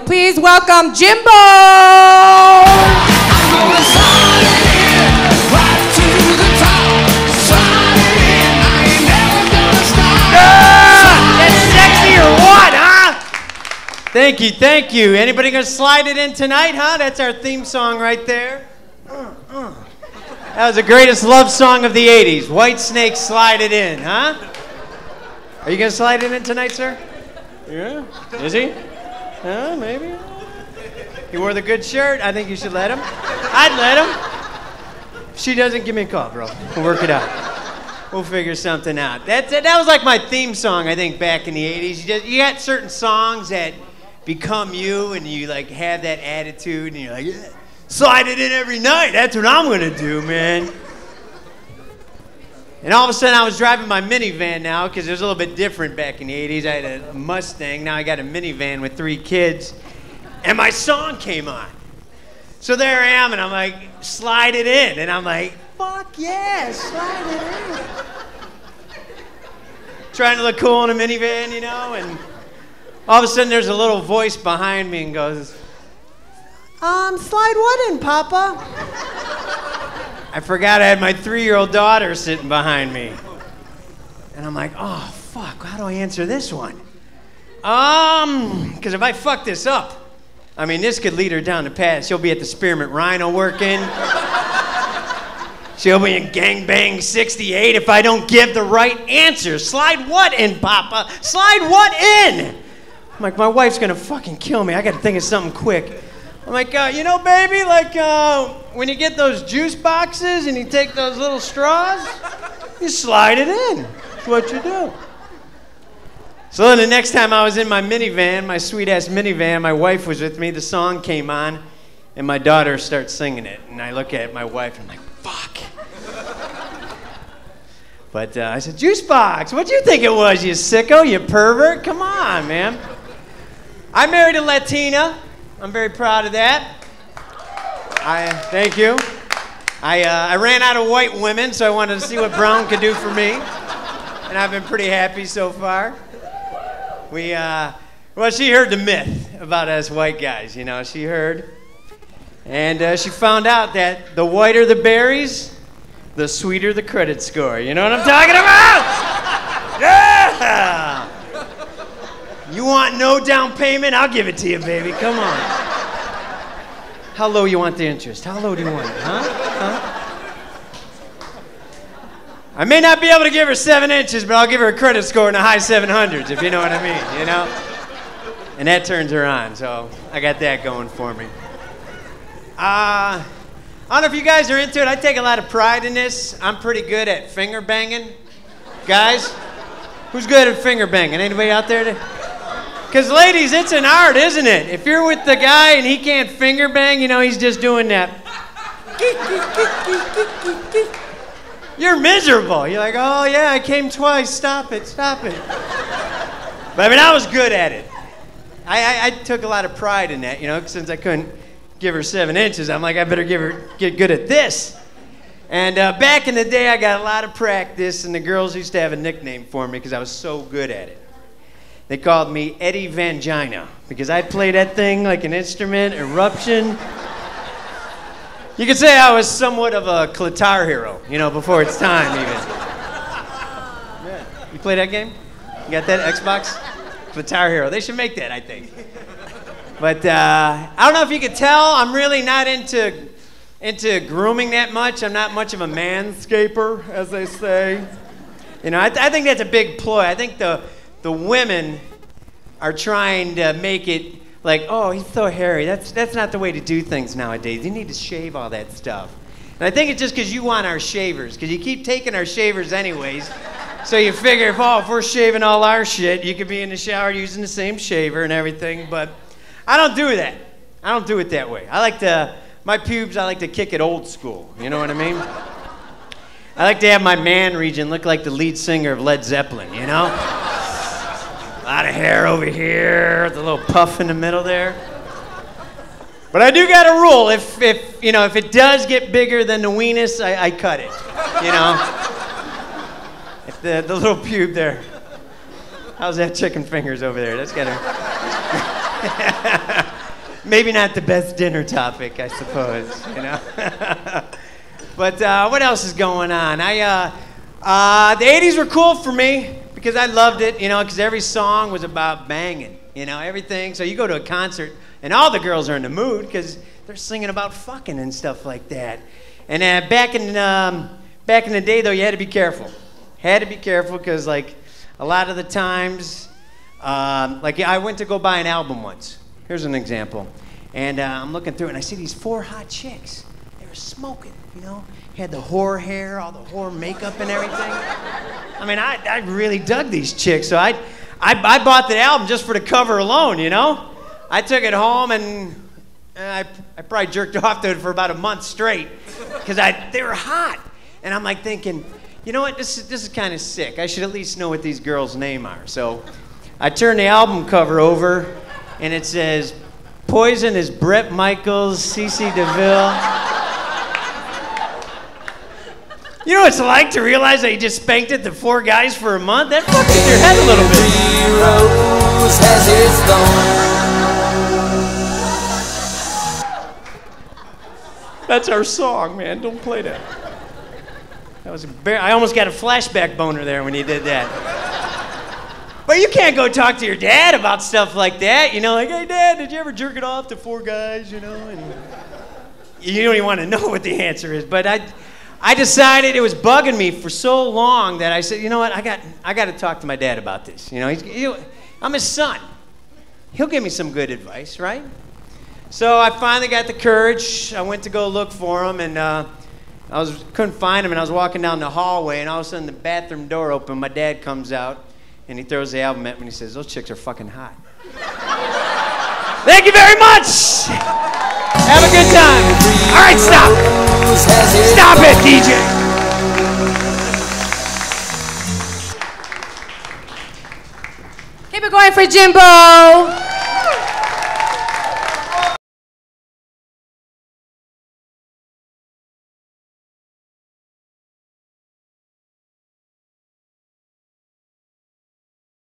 Please welcome Jimbo! Thank you. Anybody gonna slide it in tonight, huh? That's our theme song right there. That was the greatest love song of the 80s. White Snake, Slide It In, huh? Are you gonna slide it in tonight, sir? Yeah? Is he? Yeah, maybe. He wore the good shirt. I think you should let him. I'd let him. If she doesn't, give me a call, bro. We'll work it out. We'll figure something out. That was like my theme song, I think, back in the 80s. You got certain songs that become you, and you like have that attitude, and you're like, yeah, slide it in every night. That's what I'm gonna do, man. And all of a sudden, I was driving my minivan now, because it was a little bit different back in the 80s. I had a Mustang. Now I got a minivan with 3 kids, and my song came on. So there I am, and I'm like, slide it in, and I'm like, fuck yeah, slide it in. Trying to look cool in a minivan, you know, and all of a sudden there's a little voice behind me and goes, slide what in, Papa? I forgot I had my 3-year-old daughter sitting behind me. And I'm like, oh, fuck, how do I answer this one? Because if I fuck this up, I mean, this could lead her down the path. She'll be at the Spearmint Rhino working. She'll be in Gangbang 68 if I don't give the right answer. Slide what in, Papa? Slide what in? I'm like, my wife's gonna fucking kill me. I gotta think of something quick. I'm like, you know, baby, like when you get those juice boxes and you take those little straws, you slide it in. That's what you do. So then the next time I was in my minivan, my sweet-ass minivan, my wife was with me, the song came on, and my daughter starts singing it. And I look at my wife, and I'm like, fuck. But I said, juice box, what'd you think it was, you sicko, you pervert? Come on, man. I married a Latina. I'm very proud of that. Thank you. I ran out of white women, so I wanted to see what brown could do for me. And I've been pretty happy so far. Well, she heard the myth about us white guys, you know, she heard. And she found out that the whiter the berries, the sweeter the credit score. You know what I'm talking about? Yeah! You want no down payment? I'll give it to you, baby. Come on. How low you want the interest? How low do you want it, huh? I may not be able to give her 7 inches, but I'll give her a credit score in the high 700s, if you know what I mean, you know? And that turns her on, so I got that going for me. I don't know if you guys are into it. I take a lot of pride in this. I'm pretty good at finger banging. Guys, who's good at finger banging? Anybody out there? Because ladies, it's an art, isn't it? If you're with the guy and he can't finger bang, you know, he's just doing that. You're miserable. You're like, oh yeah, I came twice. Stop it, stop it. But I mean, I was good at it. I took a lot of pride in that, you know, since I couldn't give her 7 inches. I'm like, I better get good at this. And back in the day, I got a lot of practice, and the girls used to have a nickname for me because I was so good at it. They called me Eddie Vangina because I played that thing like an instrument, eruption. You could say I was somewhat of a clitar hero, you know, before its time even. Yeah. You play that game? You got that Xbox? Clitar hero. They should make that, I think. But I don't know if you could tell, I'm really not into grooming that much. I'm not much of a manscaper, as they say. You know, I think that's a big ploy. I think the women are trying to make it like, oh, he's so hairy. That's not the way to do things nowadays. You need to shave all that stuff. And I think it's just because you want our shavers, because you keep taking our shavers anyways. So you figure if we're shaving all our shit, you could be in the shower using the same shaver and everything. But I don't do that. I don't do it that way. My pubes, I like to kick it old school. You know what I mean? I like to have my man region look like the lead singer of Led Zeppelin, you know? A lot of hair over here, the little puff in the middle there. But I do got a rule. If it does get bigger than the weenus, I cut it. You know? If the little pube there. How's that chicken fingers over there? That's gotta. Maybe not the best dinner topic, I suppose, you know. But what else is going on? The 80s were cool for me because I loved it, you know, because every song was about banging, you know, everything. So you go to a concert and all the girls are in the mood because they're singing about fucking and stuff like that. And back in the day, though, you had to be careful. Had to be careful because, like, a lot of the times, like I went to go buy an album once. Here's an example. And I'm looking through it, and I see these 4 hot chicks. They were smoking, you know. Had the whore hair, all the whore makeup and everything. I mean, I really dug these chicks, so I bought the album just for the cover alone, you know. I took it home, and I probably jerked off to it for about a month straight because they were hot. And I'm like thinking, you know what, this is kind of sick. I should at least know what these girls' names are. So I turned the album cover over, and it says, Poison is Bret Michaels, CeCe DeVille. You know what it's like to realize that you just spanked it to 4 guys for a month? That fucks with your head a little bit. Every rose has its thorn. That's our song, man. Don't play that. I almost got a flashback boner there when you did that. But you can't go talk to your dad about stuff like that. You know, like, hey, Dad, did you ever jerk it off to 4 guys, you know? And you don't even want to know what the answer is. But I decided it was bugging me for so long that I said, you know what, I got to talk to my dad about this. You know, I'm his son. He'll give me some good advice, right? So I finally got the courage. I went to go look for him, and couldn't find him, and I was walking down the hallway, and all of a sudden the bathroom door opened. My dad comes out, and he throws the album at me, and he says, those chicks are fucking hot. Thank you very much. Have a good time. All right, stop. Stop it, DJ. Keep it going for Jimbo.